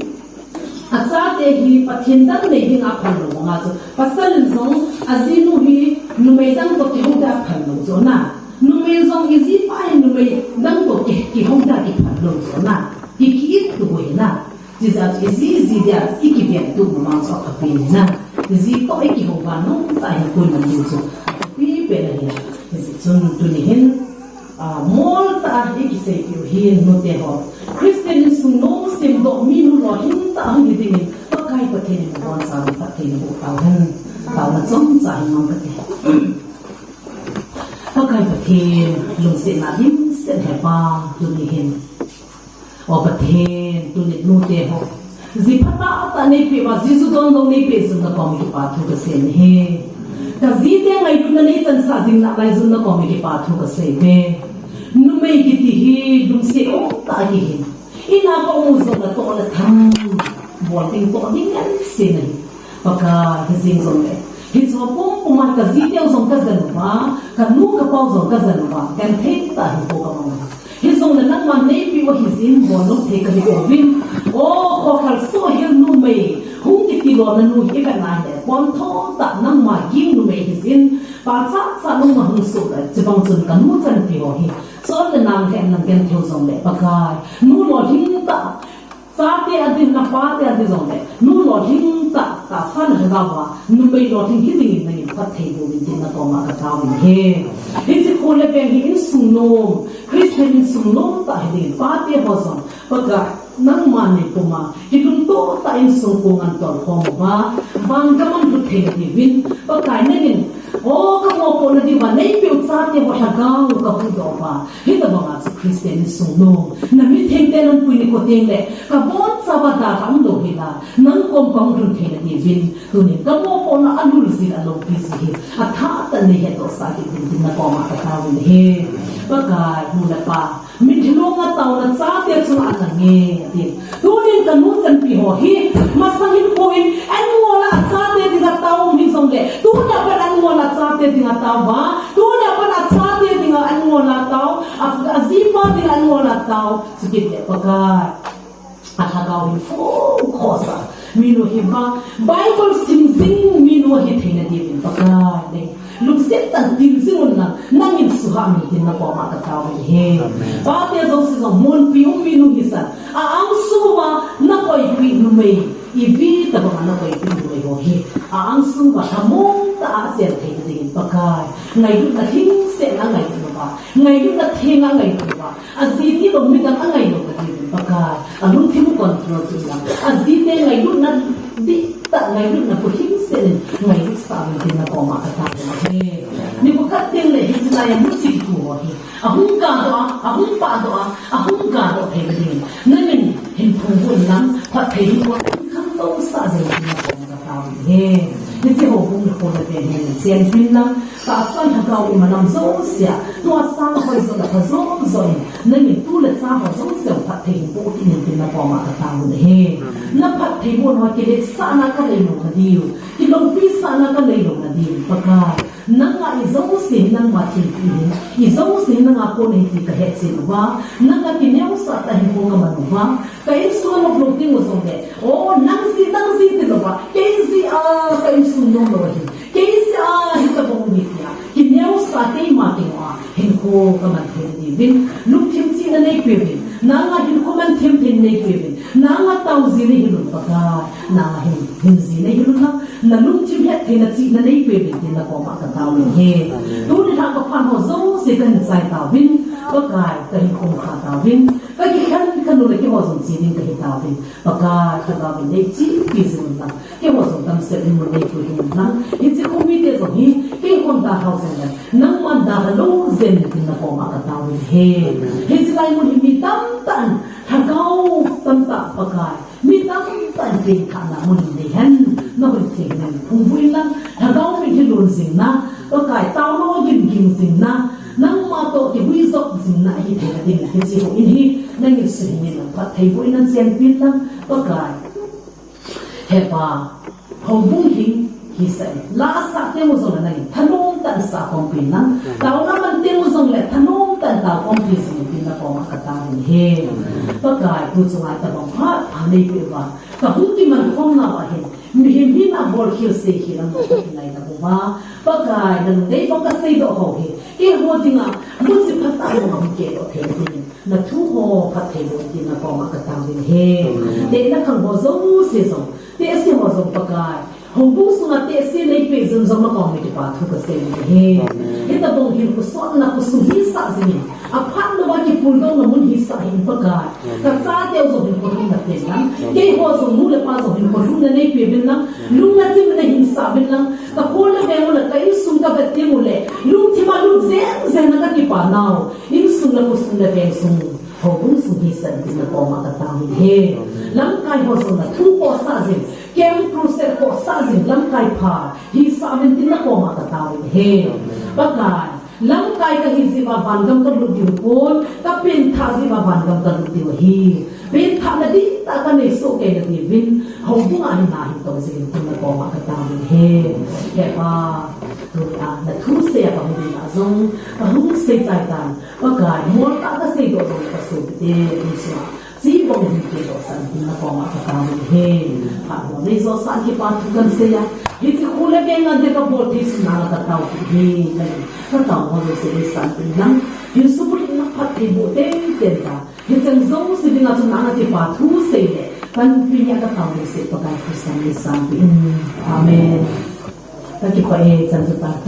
a cha te hi pa thin ta nei ding a phan lo nga chu pasal jong azinu hi nu me dang to ki hu da phan lo chu na nu me zong izi pai nu me dang to ki hong da ki phan lo zo na ki ít tu we na ji za izi dia ki bien tu ma so ka pe na izi to ki hong ba no ta hi ko na ni zo pi pe na ni izi chun tu ni hen mol ta ki se ki hi no te ho Christian sung no sim do mi nu lo hin ta ang ni ding pa kai pa the ni bon sa pa the ni bo ta hen ta na chom cha hi mang ka te có cái bậc thềm lùng sẽ là điểm sẽ hẹp ba tu ni hình ở bậc thềm tu ni nu te ho gì phát ta này bị và gì số đông đông này bị dùng nó còn bị bắt thu cái sen he cái gì thế ngày lúc này chân sa dinh lại lại dùng nó còn bị bắt thu cái sen he nu mấy cái gì hi lùng sẽ ô ta gì hình ina có một số là to là thằng buồn tình to những cái sen này và cái gì dùng đấy hi zo pom poma ka zi teo zong ka zan wa ka nu ka pau zong ka zan wa kan the ta hi ko ka ma hi zong na nang man nei pi wa hi zin bo no the ka ni ko vin o ko khal so hi nu me hung ki lo na nu hi ka na de pon tho ta nang ma gi nu me hi zin pa cha nu ma hung so la che bang chun ka nu chan pi ho hi so le nam ke nang ken theo zong le pa kai nu lo hin ta sa te adin na pa te adin zong le nu lo hin ta san ha ga wa nu mai lo tin hi ding ni pa thei bo min tin na ko ma ka ta min he hi chi ko le pe hi in sung no Christian in sung no ta hi din pa te ho zong pa ga nang ma ne ko ma hi dun to ta in sung ko ngan ton ko ma bang ka man lu thei ni win pa kai na nin o ka mo ko na di wa nei pe sa te ho ha ga ka hu do ba hi ta ba Christian in sung no na mi thei te nan pu ni ko teng le ka bon sa ba da kam do hi la nang kom kom lu thei na ni win tu ni ka mo ko na alul si a lo pi si a tha ta ni he to sa ki din na ko ma ka ta win he pa kai mu la pa mi thilo nga taw na sa te chu an na nge ti tu ni ka nu chan pi ho hi ma sang hin ko in an mo la sa te ti ga taw mi song le tu na pa an mo la sa te ti ga taw ba tu na pa na sa te ti ga an mo la taw a zi pa ti an mo la taw su ki te pa kai a ha ga wi fo ko sa mi no hi ba Bible sim sing mi no hi the na di pa kai ne lục xét tận tìm riêng là năng nhìn sự ham mình tin là bỏ mặc cả tao vậy he ba tia giống sự giống môn piu minu hisan ang suwa na koi pi nu mei ivi ta ba na koi pi nu mei ho he ang suwa thamong ta sen thei de din pakai ngai lu na hing se na ngai nu ba ngai lu na the na ngai nu ba aziti lo mi ta ngai nu ka din pakai alun thimu control tu la azite ngai lu na di ta ngai lu na ko hing se ngai lu sa mi tin na bỏ mặc cả tao ni ko katin le hisna ya muchi ku ho hi ahung ka do ahung pa do ahung ka do he din nanin hin phung hun nam phat thei ko kham to sa je ni ko ma ta he ni che ho bung ko le te he chen pin nam ta san ha ka u manam zo sia no sang ho zo la zo zo nanin tu le sa ho zo se phat เทียนปุ๊ที่นี่เป็นนักปอมากระตามเลยเฮนับพัดเทียนบนหัวกิเลสสานากันเลยหนุ่มนาดิวกิลงพิสานากันเลยหนุ่มนาดิวประกาศนังอีโซสินนังมาทีพีอีโซสินนังอาโกนให้ที่กระเหตุสินว่านังกินเนื้อสัตว์แต่หิวงมันว่าไปส่วนของลูกที่มุสลิมโอ้นังสิติดว่าเกสิไปส่วนของเราเห็นเกสิฮิตบงนิตยากินเนื้อสัตว์ที่มาที่ว่าเห็นโคก็มันเห็นดีวินลูกทิมซีนั่นเองเปลี่ยนนังเห็นโคมันทิมในเปลี่ยนนังเต้าซีในหินปากานังเห็นซีในหินนะนังลูกทิมเห็นเทนซีนั่นเองเปลี่ยนที่นักปอมากระตามเลยเฮตัวนี้ทางกับพันหัวโซ่สิกันใจตาวินปากาก็เห็นคงขาตาวินก็ยิ่งขันดูเลยที่หัวสมซีนี่ก็เห็นตาวินปากาถ้าตาวินได้จีพิสูจน์นะที่หัวสมตั้งเสร็จมันได้คุยกันนะเห็นสิคงมีเรื่องนี้ที่คนตาเขาเสร็จนังมันดาโลเซนที่นักปอมากระตามเลยเฮเห็นสิไรมันมีตั้มตันถ้าเขาตั้มตาปากามีตั้มตันเป็นขนาดมันได้เห็นนับเป็นเทียนนั้นพุ่งวิ่งนั้นถ้าเขาไม่ที่โดนสิ่งนะปากาเต้าโลยิงสิ่งนะนังมาโตที่วิจารณ์สิ่งนั้นที่เทนดินที่สิ่งอินฮีนั่นคือสิ่งนี้นะพัดไทยบุญนั้นเสียงพิษนั้นปากาเฮปาเขาบุญหิงฮิสัยลาสักเทมุสงนั่นทนุมตันสาคอมพินังแต่ว่ามันเทมุสงเลยทนุมตันตาคอมพิสิ่งพินักปอมากระตาเฮปากาผู้สวายตะบังฮะอันนี้เป็นว่าแต่หุ่นที่มันคงน่าว่าเห็นมีนักบอลเขียวเสียขีดนั้นก็เป็นไรนะผมว่าปากาดังได้ปากาเสียดอกเขาเฮเกี่ยวกับงามุสิพัฒนาของเกี่ยวกับเทนดินนักทุกคนพัฒนาดินนักปอมากระตาเฮเด็กนักขังหัวโซ่เสียสองเด็กเสียหัวโซ่ปากาผมบุษงาเตสิเลยเป็นจนจำนักของมิตรปาทุกเสียงเฮเฮตบงหินกุศลนักกุศลฮิสาสินอภันนวากิปุลดงนมุนฮิสาหินปากากัซาเตียวจงหินคนรุ่นนักเตนังเกี่ยวกับมูลปาจงหินคนรุ่นนั้นเปลี่ยนนังลุงนักจิมนักหินสาบินังกับคนละเบลละกับอิสุงกับเตมุเลลุงที่มาลุงเซนนักกิปานาวอิสุงละกุศลละเบลสุงผมบุษฮิสันดินปอมากระตาเฮลำกายหัวสุงละทุกข์สาสิเกมโปรเซสของสาสิลำกายพาฮิสาบินดินปอมากระตาเฮปากาลำกายก็ฮิสิบาบันกัมกันลุดิวโอนก็เป็นท่าสิบาบันกัมกันลุดิวฮีเป็นท่านาดีตากันในโซเกนดีวินเขาบุญอันนาหิตองสิดินปอมากระตาเฮแค่ว่าตัวนั้นทุกเสียกับดินอาจงหุ่นเสียใจกันปากาหมดตาก็เสียดอกก็สุดเดียวนี่สิจีบงหิตดอกสันดินปอมากระตาเฮผ่านวันนี้โซสันที่ปาทุกันเสียฮิตคู่เล่นกันเด็กก็บอที่สนากระตาเฮกันก็ต้องว่าเราเสียสันตินั้นยูสุบรินักพัฒน์บุตรเต็มตาฮิตจังจงสิบินาสนากที่ปาทุเสียกันปีนี้ก็ต้องเสียประกาศคือสันติสันติอาเมน Kita kitaจันทร์ตาเต